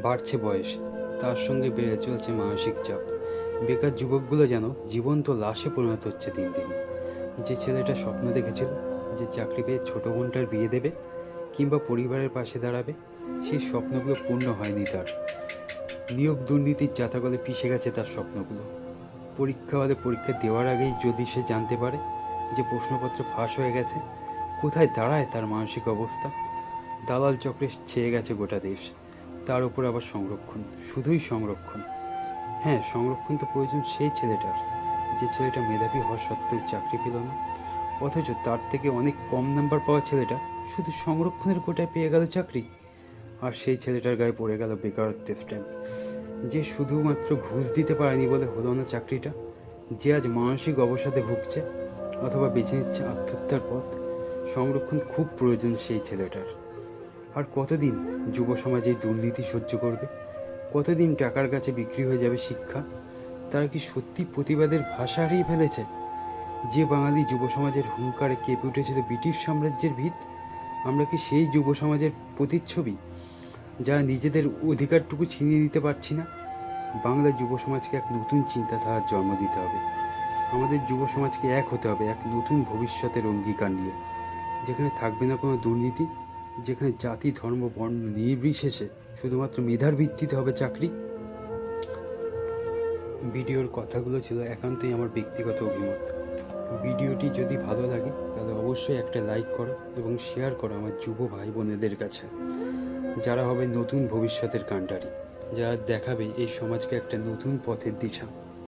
বাড়ছে বয়স, তার সঙ্গে বেড়ে চলছে মানসিক চাপ। বেকার যুবকগুলো যেন জীবন্ত লাশে পরিণত হচ্ছে দিন দিন। যে ছেলেটা স্বপ্ন দেখেছিল যে চাকরি পেয়ে ছোটো বোনটার বিয়ে দেবে কিংবা পরিবারের পাশে দাঁড়াবে, সেই স্বপ্নগুলো পূর্ণ হয়নি তার। নিয়োগ দুর্নীতির জাতাকলে পিষে গেছে তার স্বপ্নগুলো। পরীক্ষা হলে পরীক্ষা দেওয়ার আগেই যদি সে জানতে পারে যে প্রশ্নপত্র ফাঁস হয়ে গেছে, কোথায় দাঁড়ায় তার মানসিক অবস্থা। দালাল চক্রে ছেয়ে গেছে গোটা দেশ, তার উপর আবার সংরক্ষণ, শুধুই সংরক্ষণ। হ্যাঁ, সংরক্ষণ তো প্রয়োজন সেই ছেলেটার, যে ছেলেটা মেধাবী হওয়া সত্ত্বেও চাকরি পেল না, অথচ তার থেকে অনেক কম নাম্বার পাওয়া ছেলেটা শুধু সংরক্ষণের কোটায় পেয়ে গেল চাকরি। আর সেই ছেলেটার গায়ে পড়ে গেল বেকারত্বের স্ট্যাম্প। যে শুধুমাত্র ঘুষ দিতে পারেনি বলে হলো না চাকরিটা, যে আজ মানসিক অবসাদে ভুগছে অথবা বেছে নিচ্ছে আত্মহত্যার পথ। সংরক্ষণ খুব প্রয়োজন সেই ছেলেটার। আর কতদিন যুব সমাজ এই দুর্নীতি সহ্য করবে? কতদিন টাকার কাছে বিক্রি হয়ে যাবে শিক্ষা? তারা কি সত্যি প্রতিবাদের ভাষা হারিয়ে ফেলেছে? যে বাঙালি যুব সমাজের হুঙ্কারে কেঁপে উঠেছিল ব্রিটিশ সাম্রাজ্যের ভিত, আমরা কি সেই যুব সমাজের প্রতিচ্ছবি, যারা নিজেদের অধিকারটুকু ছিনিয়ে নিতে পারছি না? বাংলার যুব সমাজকে এক নতুন চিন্তাধারার জন্ম দিতে হবে। আমাদের যুব সমাজকে এক হতে হবে এক নতুন ভবিষ্যতের অঙ্গীকার নিয়ে, যেখানে থাকবে না কোনো দুর্নীতি, যেখানে জাতি ধর্ম বর্ণ নির্বিশেষে শুধুমাত্র মেধার ভিত্তিতে হবে চাকরি। ভিডিওর কথাগুলো ছিল একান্তই আমার ব্যক্তিগত অভিমত। ভিডিওটি যদি ভালো লাগে তাহলে অবশ্যই একটা লাইক করো এবং শেয়ার করো আমার যুব ভাই বোনেদের কাছে, যারা হবে নতুন ভবিষ্যতের কাণ্ডারি, যারা দেখাবে এই সমাজকে একটা নতুন পথের দিশা।